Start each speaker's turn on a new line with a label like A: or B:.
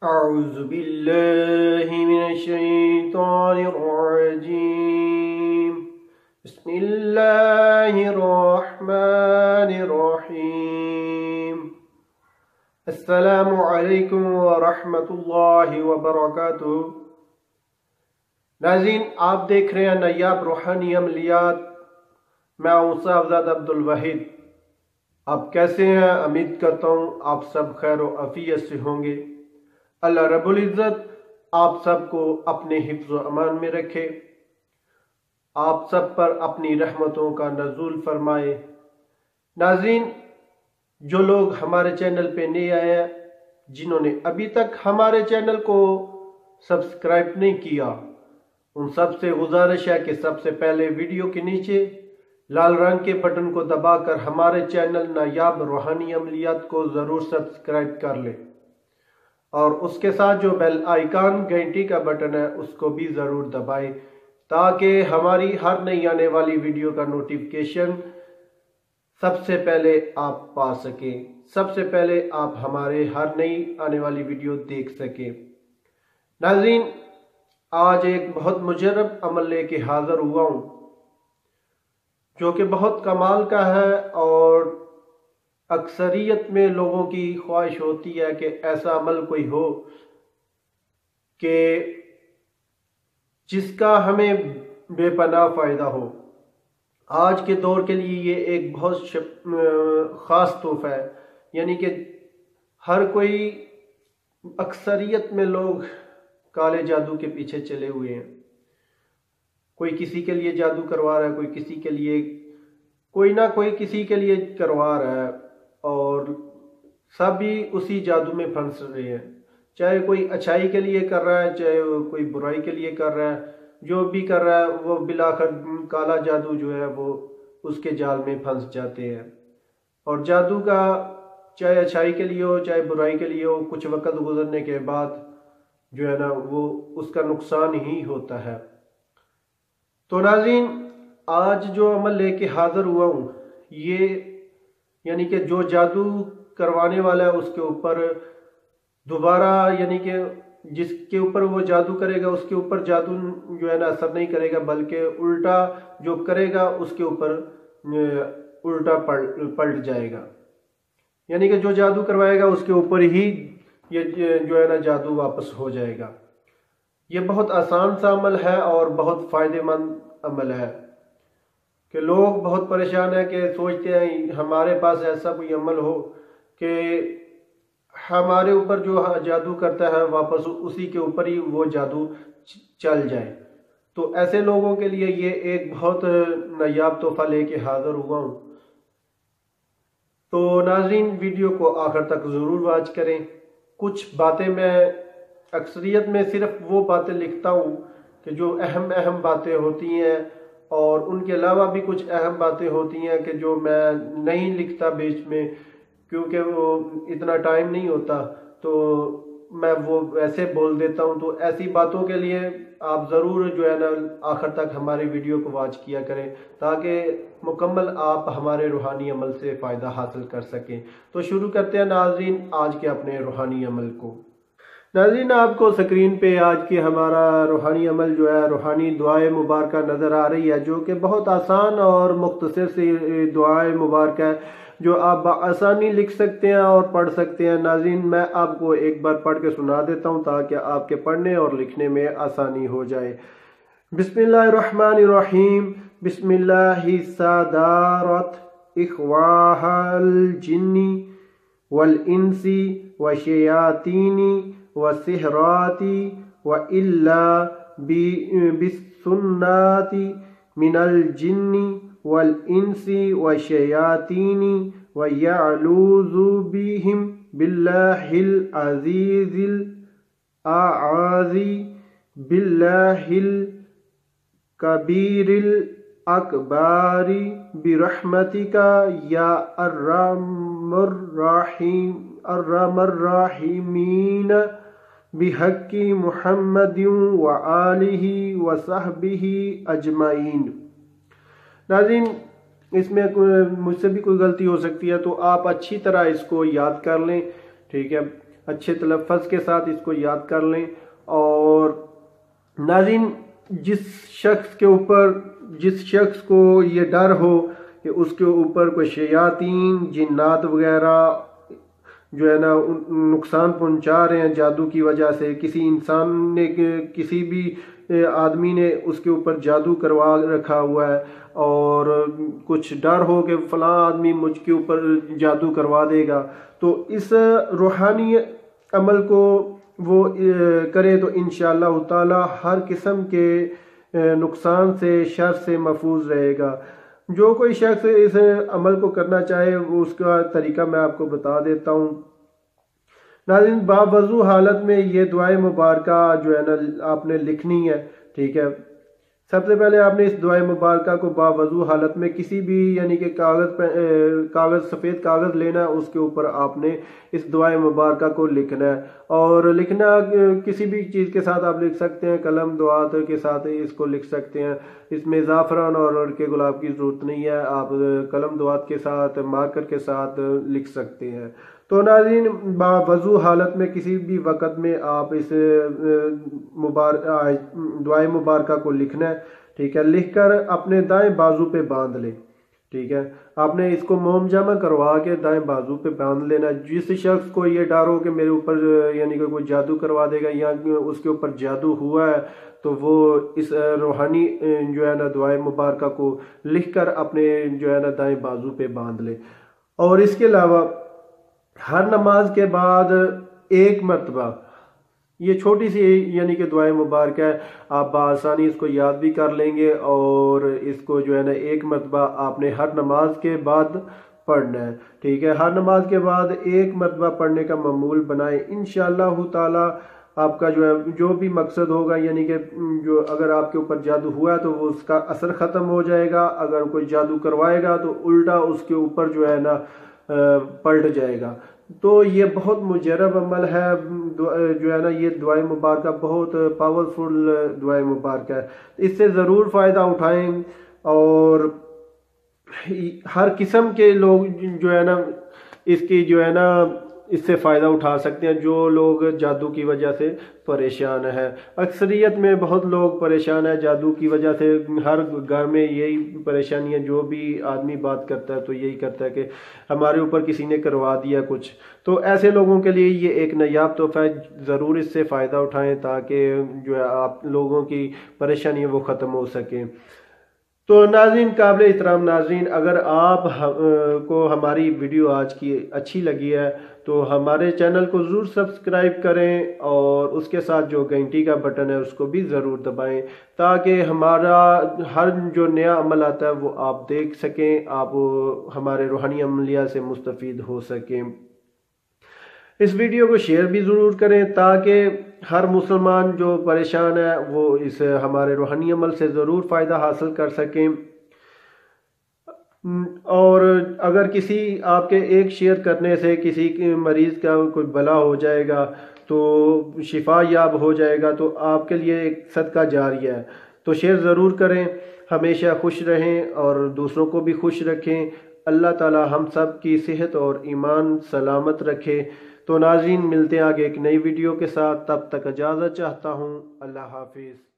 A: أعوذ بالله من الشيطان الرجيم بسم الله الرحمن الرحيم السلام علیکم ورحمۃ اللہ وبرکاتہ۔ ناظرین، آپ دیکھ رہے ہیں نایاب روحانی عملیات۔ میں ہوں صاحبزاد عبدالواحد۔ آپ کیسے ہیں؟ امید کرتا ہوں آپ سب خیر و عافیت سے ہوں گے۔ اللہ رب العزت آپ سب کو اپنے حفظ و امان میں رکھے، آپ سب پر اپنی رحمتوں کا نزول فرمائے۔ ناظرین، جو لوگ ہمارے چینل پہ نئے آئے ہیں، جنہوں نے ابھی تک ہمارے چینل کو سبسکرائب نہیں کیا، ان سب سے گزارش ہے کہ سب سے پہلے ویڈیو کے نیچے لال رنگ کے بٹن کو دبا کر ہمارے چینل نایاب روحانی عملیات کو ضرور سبسکرائب کر لیں، اور اس کے ساتھ جو بیل آئیکن گھنٹی کا بٹن ہے اس کو بھی ضرور دبائیں تاکہ ہماری ہر نئی آنے والی ویڈیو کا نوٹیفیکیشن سب سے پہلے آپ پا سکیں، سب سے پہلے آپ ہمارے ہر نئی آنے والی ویڈیو دیکھ سکیں۔ ناظرین، آج ایک بہت مجرب عمل لے کے حاضر ہوا ہوں جو کہ بہت کمال کا ہے، اور اکثریت میں لوگوں کی خواہش ہوتی ہے کہ ایسا عمل کوئی ہو کہ جس کا ہمیں بے پناہ فائدہ ہو۔ آج کے دور کے لیے یہ ایک بہت خاص تحفہ ہے، یعنی کہ ہر کوئی، اکثریت میں لوگ کالے جادو کے پیچھے چلے ہوئے ہیں۔ کوئی کسی کے لیے جادو کروا رہا ہے، کوئی کسی کے لیے، کوئی نہ کوئی کسی کے لیے کروا رہا ہے، اور سب بھی اسی جادو میں پھنس رہے ہیں۔ چاہے کوئی اچھائی کے لیے کر رہا ہے، چاہے کوئی برائی کے لیے کر رہا ہے، جو بھی کر رہا ہے وہ بالآخر کالا جادو جو ہے وہ اس کے جال میں پھنس جاتے ہیں۔ اور جادو کا چاہے اچھائی کے لیے ہو چاہے برائی کے لیے ہو، کچھ وقت گزرنے کے بعد جو ہے نا وہ اس کا نقصان ہی ہوتا ہے۔ تو ناظرین، آج جو عمل لے کے حاضر ہوا ہوں، یہ یعنی کہ جو جادو کروانے والا ہے اس کے اوپر دوبارہ، یعنی کہ جس کے اوپر وہ جادو کرے گا اس کے اوپر جادو جو ہے نا اثر نہیں کرے گا، بلکہ الٹا جو کرے گا اس کے اوپر الٹا پلٹ جائے گا، یعنی کہ جو جادو کروائے گا اس کے اوپر ہی یہ جو ہے نا جادو واپس ہو جائے گا۔ یہ بہت آسان سا عمل ہے اور بہت فائدہ مند عمل ہے کہ لوگ بہت پریشان ہیں کہ سوچتے ہیں ہمارے پاس ایسا کوئی عمل ہو کہ ہمارے اوپر جو جادو کرتا ہے واپس اسی کے اوپر ہی وہ جادو چل جائے۔ تو ایسے لوگوں کے لیے یہ ایک بہت نایاب تحفہ لے کے حاضر ہوا ہوں۔ تو ناظرین، ویڈیو کو آخر تک ضرور واچ کریں۔ کچھ باتیں میں اکثریت میں صرف وہ باتیں لکھتا ہوں کہ جو اہم باتیں ہوتی ہیں، اور ان کے علاوہ بھی کچھ اہم باتیں ہوتی ہیں کہ جو میں نہیں لکھتا بیچ میں، کیونکہ وہ اتنا ٹائم نہیں ہوتا، تو میں وہ ایسے بول دیتا ہوں۔ تو ایسی باتوں کے لیے آپ ضرور جو ہے نا آخر تک ہماری ویڈیو کو واچ کیا کریں تاکہ مکمل آپ ہمارے روحانی عمل سے فائدہ حاصل کر سکیں۔ تو شروع کرتے ہیں ناظرین آج کے اپنے روحانی عمل کو۔ ناظرین، آپ کو سکرین پہ آج کے ہمارا روحانی عمل جو ہے، روحانی دعائے مبارکہ نظر آ رہی ہے، جو کہ بہت آسان اور مختصر سی دعائے مبارکہ ہے جو آپ بآسانی لکھ سکتے ہیں اور پڑھ سکتے ہیں۔ ناظرین، میں آپ کو ایک بار پڑھ کے سنا دیتا ہوں تاکہ آپ کے پڑھنے اور لکھنے میں آسانی ہو جائے۔ بسم اللہ الرحمن الرحیم۔ بسم اللہ صدارت اخواہ الجن والانس وشیاطین وسحرات وإلا بالسنات من الجن والانس وشیاطین ویعلوذ بهم باللہ العزیز الاعاذ باللہ الکبیر الاکبر برحمتک یا ارحم الراحمین بحق محمد وآلہ وصحبہ اجمعین۔ ناظرین، اس میں مجھ سے بھی کوئی غلطی ہو سکتی ہے، تو آپ اچھی طرح اس کو یاد کر لیں، ٹھیک ہے؟ اچھے تلفظ کے ساتھ اس کو یاد کر لیں۔ اور ناظرین، جس شخص کو یہ ڈر ہو کہ اس کے اوپر کوئی شیاطین، جنات وغیرہ جو ہے نا نقصان پہنچا رہے ہیں جادو کی وجہ سے، کسی انسان نے، کسی بھی آدمی نے اس کے اوپر جادو کروا رکھا ہوا ہے، اور کچھ ڈر ہو کہ فلاں آدمی مجھ کے اوپر جادو کروا دے گا، تو اس روحانی عمل کو وہ کرے تو انشاءاللہ تعالی ہر قسم کے نقصان سے، شر سے محفوظ رہے گا۔ جو کوئی شخص اس عمل کو کرنا چاہے وہ اس کا طریقہ میں آپ کو بتا دیتا ہوں۔ ناظرین، باوضو حالت میں یہ دعائے مبارکہ جو ہے نا آپ نے لکھنی ہے، ٹھیک ہے۔ سب سے پہلے آپ نے اس دعائے مبارکہ کو باوضو حالت میں کسی بھی یعنی کہ سفید کاغذ لینا، اس کے اوپر آپ نے اس دعائے مبارکہ کو لکھنا ہے، اور لکھنا کسی بھی چیز کے ساتھ آپ لکھ سکتے ہیں، قلم دعات کے ساتھ اس کو لکھ سکتے ہیں۔ اس میں زعفران اور کے گلاب کی ضرورت نہیں ہے، آپ قلم دعات کے ساتھ، مارکر کے ساتھ لکھ سکتے ہیں۔ تو ناظرین، باوضو حالت میں کسی بھی وقت میں آپ اس دعائے مبارکہ کو لکھنا ہے، ٹھیک ہے۔ لکھ کر اپنے دائیں بازو پہ باندھ لیں، ٹھیک ہے۔ آپ نے اس کو موم جمع کروا کے دائیں بازو پہ باندھ لینا۔ جس شخص کو یہ ڈر ہو کہ میرے اوپر یعنی کہ کوئی جادو کروا دے گا یا اس کے اوپر جادو ہوا ہے، تو وہ اس روحانی جو ہے نا دعائے مبارکہ کو لکھ کر اپنے جو ہے نا دائیں بازو پہ باندھ لے۔ اور اس کے علاوہ ہر نماز کے بعد ایک مرتبہ، یہ چھوٹی سی یعنی کہ دعائے مبارکہ ہے، آپ بآسانی اس کو یاد بھی کر لیں گے، اور اس کو جو ہے نا ایک مرتبہ آپ نے ہر نماز کے بعد پڑھنا ہے، ٹھیک ہے۔ ہر نماز کے بعد ایک مرتبہ پڑھنے کا معمول بنائیں، انشاءاللہ تعالی آپ کا جو ہے جو بھی مقصد ہوگا، یعنی کہ جو اگر آپ کے اوپر جادو ہوا ہے تو وہ اس کا اثر ختم ہو جائے گا، اگر کوئی جادو کروائے گا تو الٹا اس کے اوپر جو ہے نا پلٹ جائے گا۔ تو یہ بہت مجرب عمل ہے جو ہے نا، یہ دعائے مبارکہ بہت پاورفل دعائے مبارکہ ہے، اس سے ضرور فائدہ اٹھائیں، اور ہر قسم کے لوگ جو ہے نا اس کی جو ہے نا اس سے فائدہ اٹھا سکتے ہیں، جو لوگ جادو کی وجہ سے پریشان ہیں۔ اکثریت میں بہت لوگ پریشان ہیں جادو کی وجہ سے، ہر گھر میں یہی پریشانی ہے، جو بھی آدمی بات کرتا ہے تو یہی کرتا ہے کہ ہمارے اوپر کسی نے کروا دیا کچھ۔ تو ایسے لوگوں کے لیے یہ ایک نایاب تحفہ ہے، ضرور اس سے فائدہ اٹھائیں تاکہ جو ہے آپ لوگوں کی پریشانی وہ ختم ہو سکیں۔ تو ناظرین، قابل احترام ناظرین، اگر آپ کو ہماری ویڈیو آج کی اچھی لگی ہے تو ہمارے چینل کو ضرور سبسکرائب کریں، اور اس کے ساتھ جو گھنٹی کا بٹن ہے اس کو بھی ضرور دبائیں، تاکہ ہمارا ہر جو نیا عمل آتا ہے وہ آپ دیکھ سکیں، آپ ہمارے روحانی عملیہ سے مستفید ہو سکیں۔ اس ویڈیو کو شیئر بھی ضرور کریں تاکہ ہر مسلمان جو پریشان ہے وہ اس ہمارے روحانی عمل سے ضرور فائدہ حاصل کر سکیں۔ اور اگر کسی آپ کے ایک شیئر کرنے سے کسی مریض کا کوئی بلا ہو جائے گا تو شفا یاب ہو جائے گا، تو آپ کے لیے ایک صدقہ جاریہ ہے۔ تو شیئر ضرور کریں، ہمیشہ خوش رہیں اور دوسروں کو بھی خوش رکھیں۔ اللہ تعالی ہم سب کی صحت اور ایمان سلامت رکھے۔ تو ناظرین، ملتے ہیں آگے ایک نئی ویڈیو کے ساتھ، تب تک اجازت چاہتا ہوں، اللہ حافظ۔